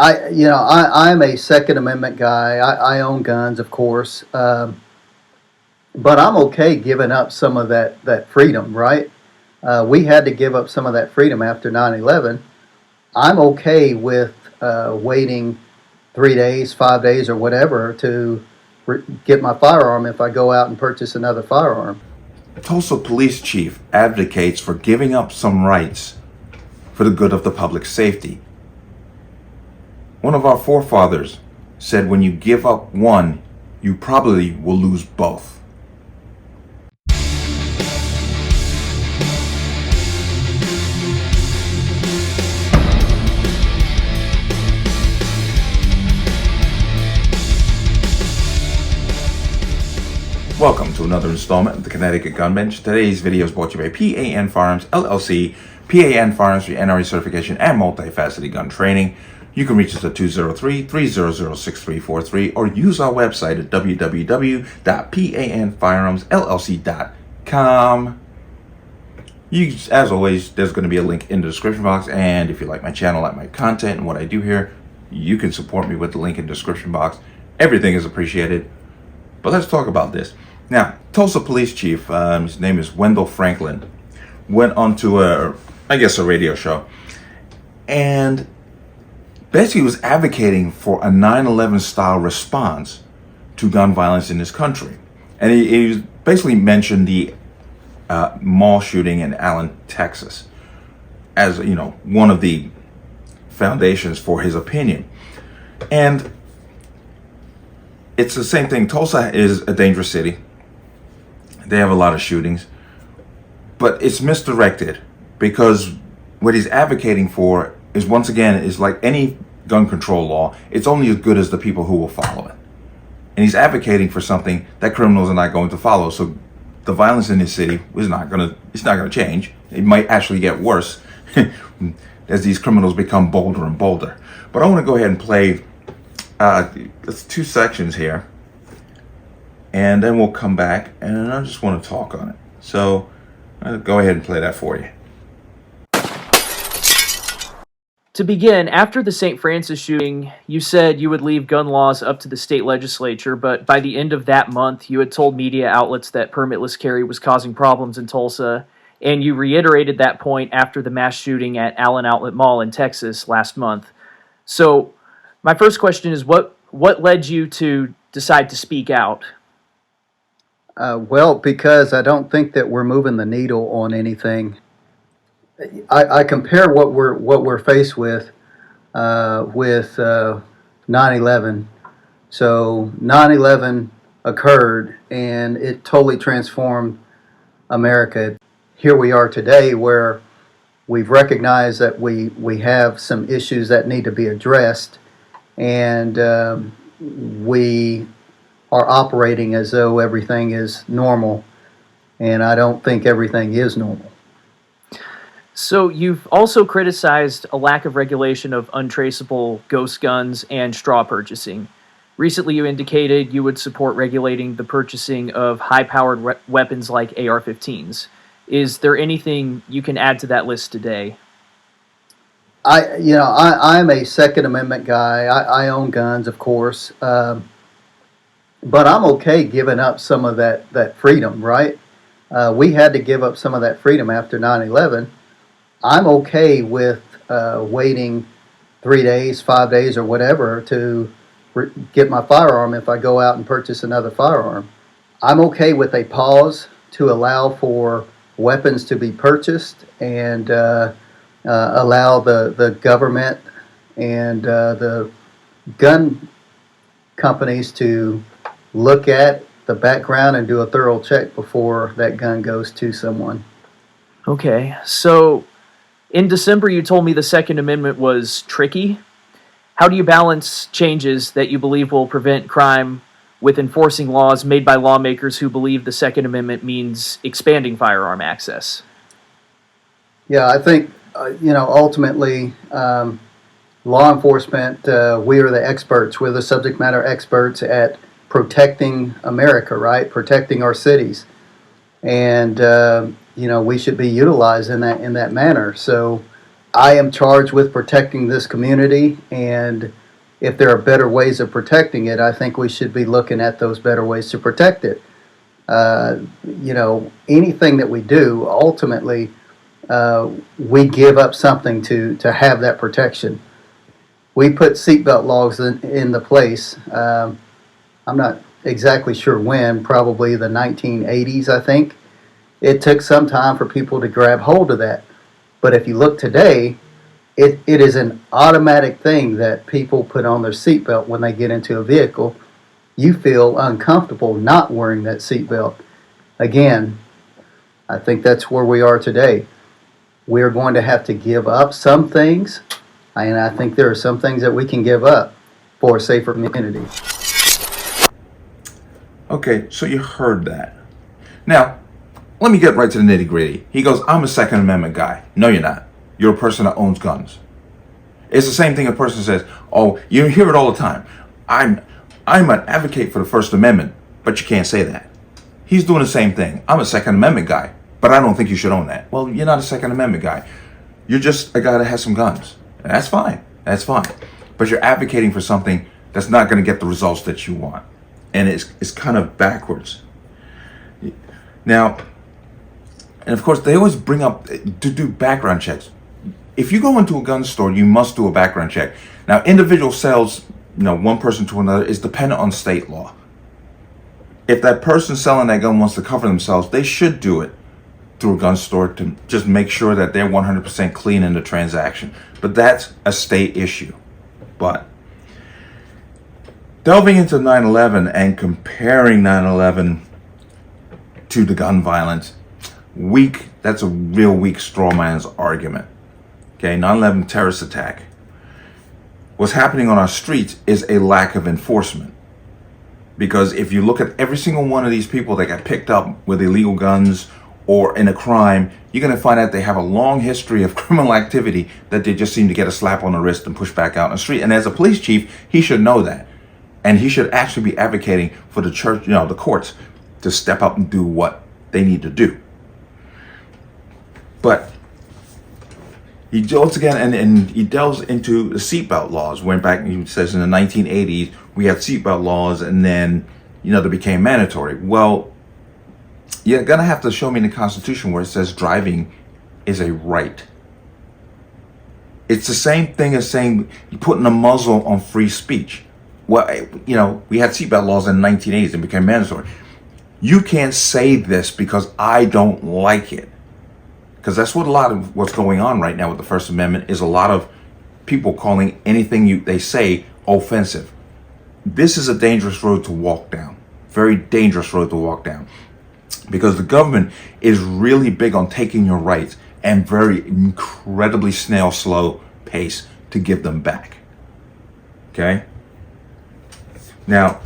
I'm a Second Amendment guy. I own guns, of course, but I'm okay giving up some of that freedom, right? We had to give up some of that freedom after 9/11. I'm okay with waiting 3 days, 5 days, or whatever to get my firearm if I go out and purchase another firearm. Tulsa Police Chief advocates for giving up some rights for the good of the public safety. One of our forefathers said when you give up one, you probably will lose both. Welcome to another installment of the Connecticut Gun Bench. Today's video is brought to you by P.A.N. Firearms, LLC. P.A.N. Firearms for NRA certification and multifaceted gun training. You can reach us at 203-300-6343 or use our website at www.panfirearmsllc.com. As always, there's going to be a link in the description box, and if you like my channel, like my content and what I do here, you can support me with the link in the description box. Everything is appreciated. But let's talk about this. Now, Tulsa Police Chief, his name is Wendell Franklin, went onto a radio show, and basically was advocating for a 9/11 style response to gun violence in this country. And he basically mentioned the mall shooting in Allen, Texas, as one of the foundations for his opinion. And it's the same thing. Tulsa is a dangerous city. They have a lot of shootings, but it's misdirected because what he's advocating for is, once again, is like any gun control law. It's only as good as the people who will follow it. And he's advocating for something that criminals are not going to follow. So the violence in this city it's not going to change. It might actually get worse as these criminals become bolder and bolder. But I want to go ahead and play there's two sections here, and then we'll come back and I just want to talk on it. So I'll go ahead and play that for you. To begin, after the St. Francis shooting, you said you would leave gun laws up to the state legislature, but by the end of that month, you had told media outlets that permitless carry was causing problems in Tulsa, and you reiterated that point after the mass shooting at Allen Outlet Mall in Texas last month. So my first question is, what led you to decide to speak out? Well, because I don't think that we're moving the needle on anything. I compare what we're faced with 9/11. So 9/11 occurred, and it totally transformed America. Here we are today, where we've recognized that we have some issues that need to be addressed, and we are operating as though everything is normal, and I don't think everything is normal. So you've also criticized a lack of regulation of untraceable ghost guns and straw purchasing. Recently, you indicated you would support regulating the purchasing of high-powered weapons like AR-15s. Is there anything you can add to that list today? I'm a Second Amendment guy. I own guns, of course, but I'm okay giving up some of that freedom, right? We had to give up some of that freedom after 9/11. I'm okay with waiting 3 days, 5 days, or whatever to get my firearm if I go out and purchase another firearm. I'm okay with a pause to allow for weapons to be purchased and allow the government and the gun companies to look at the background and do a thorough check before that gun goes to someone. Okay, so in December you told me the Second Amendment was tricky. How do you balance changes that you believe will prevent crime with enforcing laws made by lawmakers who believe the Second Amendment means expanding firearm access? Yeah, I think, ultimately, law enforcement, we are the experts. We're the subject matter experts at protecting America, right? Protecting our cities. And, we should be utilized in that manner. So I am charged with protecting this community, and if there are better ways of protecting it, I think we should be looking at those better ways to protect it. Anything that we do, ultimately, we give up something to have that protection. We put seatbelt laws in the place. I'm not exactly sure when, probably the 1980s, I think. It took some time for people to grab hold of that. But if you look today, it is an automatic thing that people put on their seatbelt when they get into a vehicle. You feel uncomfortable not wearing that seatbelt. Again, I think that's where we are today. We're going to have to give up some things, and I think there are some things that we can give up for a safer community. Okay, so you heard that. Now, let me get right to the nitty gritty. He goes, I'm a Second Amendment guy. No, you're not. You're a person that owns guns. It's the same thing a person says, oh, you hear it all the time. I'm an advocate for the First Amendment, but you can't say that. He's doing the same thing. I'm a Second Amendment guy, but I don't think you should own that. Well, you're not a Second Amendment guy. You're just a guy that has some guns. And that's fine. That's fine. But you're advocating for something that's not going to get the results that you want. And it's kind of backwards. Now, and of course, they always bring up to do background checks. If you go into a gun store, you must do a background check. Now, individual sales, one person to another is dependent on state law. If that person selling that gun wants to cover themselves, they should do it through a gun store to just make sure that they're 100% clean in the transaction. But that's a state issue. But delving into 9/11 and comparing 9/11 to the gun violence, that's a real weak straw man's argument. Okay, 9/11 terrorist attack. What's happening on our streets is a lack of enforcement. Because if you look at every single one of these people that got picked up with illegal guns or in a crime, you're going to find out they have a long history of criminal activity that they just seem to get a slap on the wrist and push back out on the street. And as a police chief, he should know that. And he should actually be advocating for the church, the courts, to step up and do what they need to do. But he goes again and he delves into the seatbelt laws. Went back, he says in the 1980s, we had seatbelt laws and then, they became mandatory. Well, you're going to have to show me in the Constitution where it says driving is a right. It's the same thing as saying you're putting a muzzle on free speech. Well, we had seatbelt laws in the 1980s and became mandatory. You can't say this because I don't like it. Because that's what a lot of what's going on right now with the First Amendment is a lot of people calling anything they say offensive. This is a dangerous road to walk down. Very dangerous road to walk down. Because the government is really big on taking your rights and very incredibly slow pace to give them back. Okay? Now,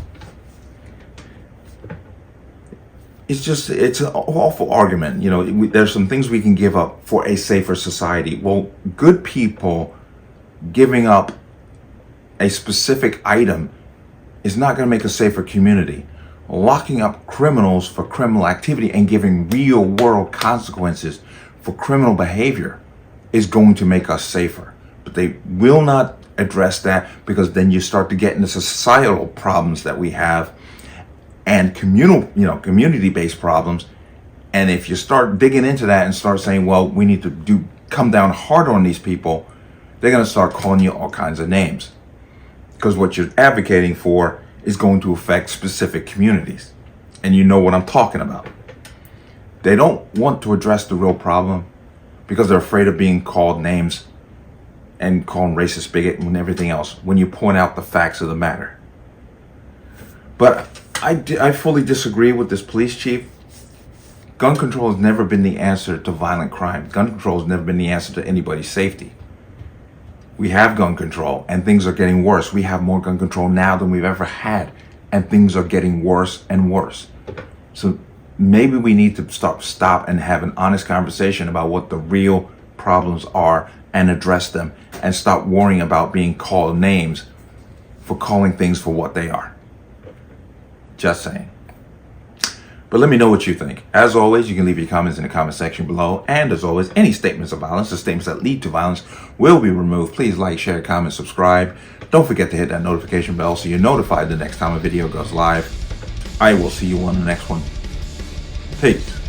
it's an awful argument. There's some things we can give up for a safer society. Well, good people giving up a specific item is not going to make a safer community. Locking up criminals for criminal activity and giving real world consequences for criminal behavior is going to make us safer. But they will not address that because then you start to get into societal problems that we have and community-based problems. And if you start digging into that and start saying, well, we need to come down hard on these people, they're going to start calling you all kinds of names. Because what you're advocating for is going to affect specific communities. And you know what I'm talking about. They don't want to address the real problem because they're afraid of being called names and called racist, bigot, and everything else when you point out the facts of the matter. But I fully disagree with this police chief. Gun control has never been the answer to violent crime. Gun control has never been the answer to anybody's safety. We have gun control and things are getting worse. We have more gun control now than we've ever had and things are getting worse and worse. So maybe we need to stop and have an honest conversation about what the real problems are and address them and stop worrying about being called names for calling things for what they are. Just saying. But But let me know what you think. As always, you can leave your comments in the comment section below. And as always, any statements of violence or statements that lead to violence will be removed. Please like, share, comment, subscribe. Don't forget to hit that notification bell so you're notified the next time a video goes live. I will see you on the next one. Peace.